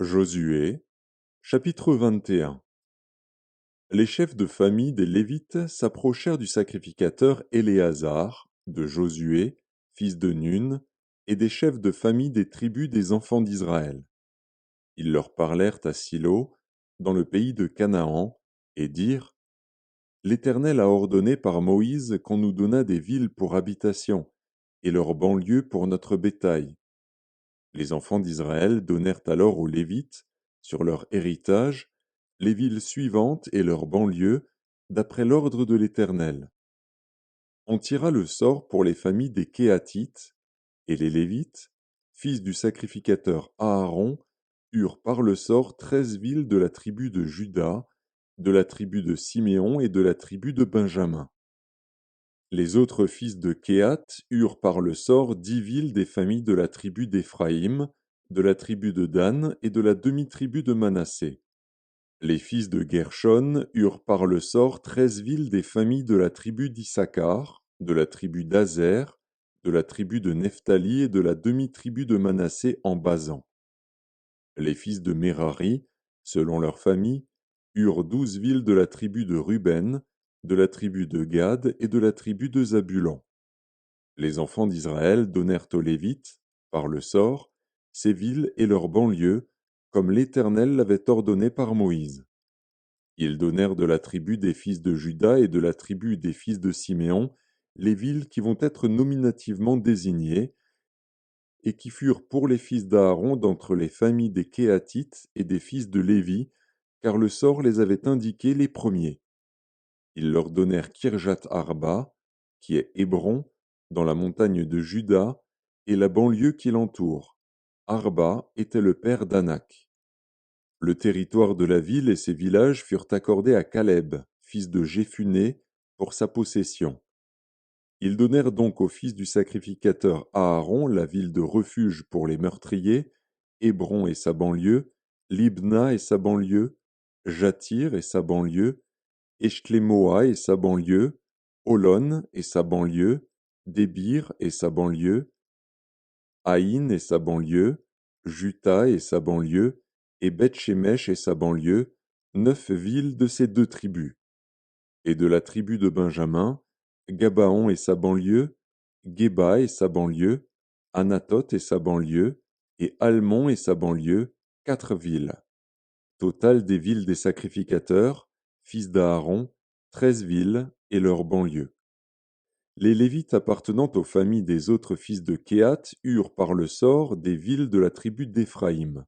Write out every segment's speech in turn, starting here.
Josué, chapitre 21. Les chefs de famille des Lévites s'approchèrent du sacrificateur Éléazar, de Josué, fils de Nun, et des chefs de famille des tribus des enfants d'Israël. Ils leur parlèrent à Silo, dans le pays de Canaan, et dirent: L'Éternel a ordonné par Moïse qu'on nous donnât des villes pour habitation, et leurs banlieues pour notre bétail. Les enfants d'Israël donnèrent alors aux Lévites, sur leur héritage, les villes suivantes et leurs banlieues, d'après l'ordre de l'Éternel. On tira le sort pour les familles des Kéatites, et les Lévites, fils du sacrificateur Aaron, eurent par le sort 13 villes de la tribu de Juda, de la tribu de Siméon et de la tribu de Benjamin. Les autres fils de Kéhath eurent par le sort 10 villes des familles de la tribu d'Éphraïm, de la tribu de Dan et de la demi-tribu de Manassé. Les fils de Gershon eurent par le sort 13 villes des familles de la tribu d'Issachar, de la tribu d'Azer, de la tribu de Nephtali et de la demi-tribu de Manassé en Basan. Les fils de Merari, selon leur famille, eurent 12 villes de la tribu de Ruben, de la tribu de Gad et de la tribu de Zabulon. Les enfants d'Israël donnèrent aux Lévites, par le sort, ces villes et leurs banlieues, comme l'Éternel l'avait ordonné par Moïse. Ils donnèrent de la tribu des fils de Juda et de la tribu des fils de Siméon les villes qui vont être nominativement désignées, et qui furent pour les fils d'Aaron d'entre les familles des Kéatites et des fils de Lévi, car le sort les avait indiqués les premiers. Ils leur donnèrent Kirjat Arba, qui est Hébron, dans la montagne de Juda, et la banlieue qui l'entoure. Arba était le père d'Anak. Le territoire de la ville et ses villages furent accordés à Caleb, fils de Jéphuné, pour sa possession. Ils donnèrent donc au fils du sacrificateur Aaron la ville de refuge pour les meurtriers, Hébron et sa banlieue, Libna et sa banlieue, Jatir et sa banlieue, Echtlémoa et sa banlieue, Holon et sa banlieue, Débir et sa banlieue, Haïn et sa banlieue, Juta et sa banlieue, et Beth-Shemesh et sa banlieue, 9 villes de ces 2 tribus. Et de la tribu de Benjamin, Gabaon et sa banlieue, Géba et sa banlieue, Anathoth et sa banlieue, et Almon et sa banlieue, 4 villes. Total des villes des sacrificateurs, fils d'Aaron, 13 villes et leurs banlieues. Les Lévites appartenant aux familles des autres fils de Kéhath eurent par le sort des villes de la tribu d'Éphraïm.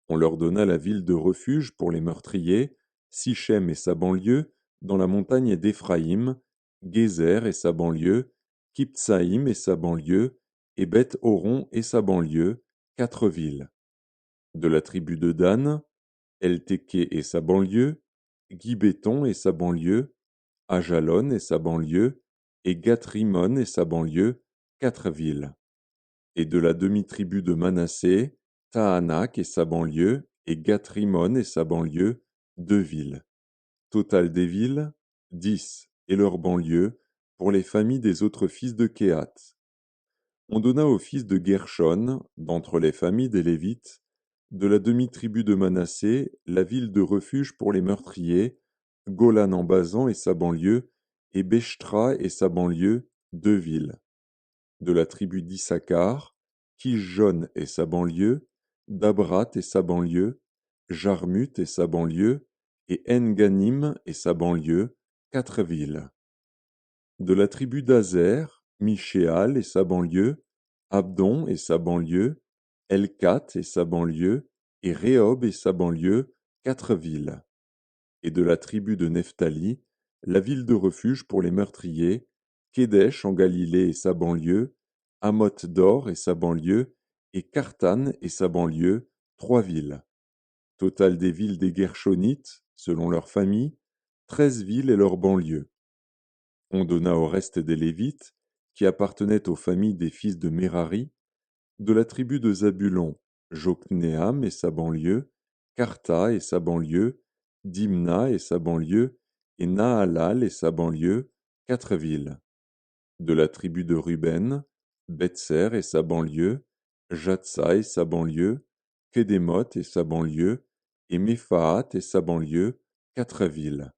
On leur donna la ville de refuge pour les meurtriers, Sichem et sa banlieue, dans la montagne d'Éphraïm, Gézer et sa banlieue, Kiptsaïm et sa banlieue, et Beth-Horon et sa banlieue, 4 villes. De la tribu de Dan, Eltéké et sa banlieue, Gibéton et sa banlieue, Ajalon et sa banlieue, et Gathrimon et sa banlieue, 4 villes. Et de la demi-tribu de Manassé, Tahanak et sa banlieue, et Gathrimon et sa banlieue, 2 villes. Total des villes, 10, et leurs banlieues, pour les familles des autres fils de Kéhath. On donna aux fils de Gershon, d'entre les familles des Lévites, de la demi-tribu de Manassé, la ville de refuge pour les meurtriers, Golan en Basan et sa banlieue, et Béchtra et sa banlieue, 2 villes. De la tribu d'Issachar, Kishjon et sa banlieue, Dabrat et sa banlieue, Jarmut et sa banlieue, et En-Ganim et sa banlieue, 4 villes. De la tribu d'Azer, Michéal et sa banlieue, Abdon et sa banlieue, Elkat et sa banlieue, et Rehob et sa banlieue, 4 villes. Et de la tribu de Nephtali, la ville de refuge pour les meurtriers, Kédesh en Galilée et sa banlieue, Amoth d'Or et sa banlieue, et Kartan et sa banlieue, 3 villes. Total des villes des Gershonites, selon leur famille, 13 villes et leurs banlieues. On donna au reste des Lévites, qui appartenaient aux familles des fils de Merari, de la tribu de Zabulon, Joknéam et sa banlieue, Karta et sa banlieue, Dimna et sa banlieue, et Nahalal et sa banlieue, 4 villes. De la tribu de Ruben, Betser et sa banlieue, Jatsa et sa banlieue, Kedémoth et sa banlieue, et Méphaat et sa banlieue, 4 villes.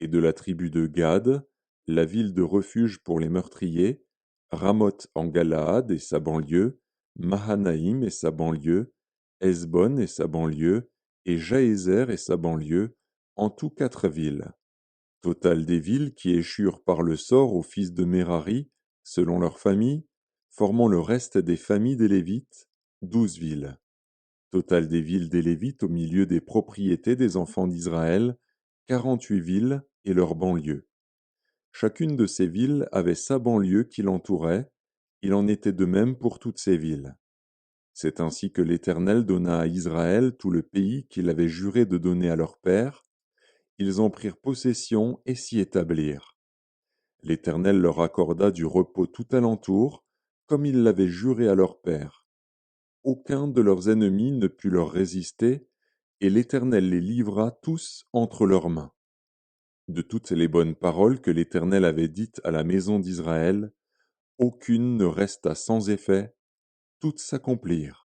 Et de la tribu de Gad, la ville de refuge pour les meurtriers, Ramoth en Galaad et sa banlieue, Mahanaïm et sa banlieue, Hesbon et sa banlieue, et Jaézer et sa banlieue, en tout 4 villes. Total des villes qui échurent par le sort aux fils de Mérari, selon leurs familles, formant le reste des familles des Lévites, 12 villes. Total des villes des Lévites au milieu des propriétés des enfants d'Israël, 48 villes et leurs banlieues. Chacune de ces villes avait sa banlieue qui l'entourait, il en était de même pour toutes ces villes. C'est ainsi que l'Éternel donna à Israël tout le pays qu'il avait juré de donner à leur père. Ils en prirent possession et s'y établirent. L'Éternel leur accorda du repos tout alentour, comme il l'avait juré à leur père. Aucun de leurs ennemis ne put leur résister, et l'Éternel les livra tous entre leurs mains. De toutes les bonnes paroles que l'Éternel avait dites à la maison d'Israël, aucune ne resta sans effet, toutes s'accomplirent.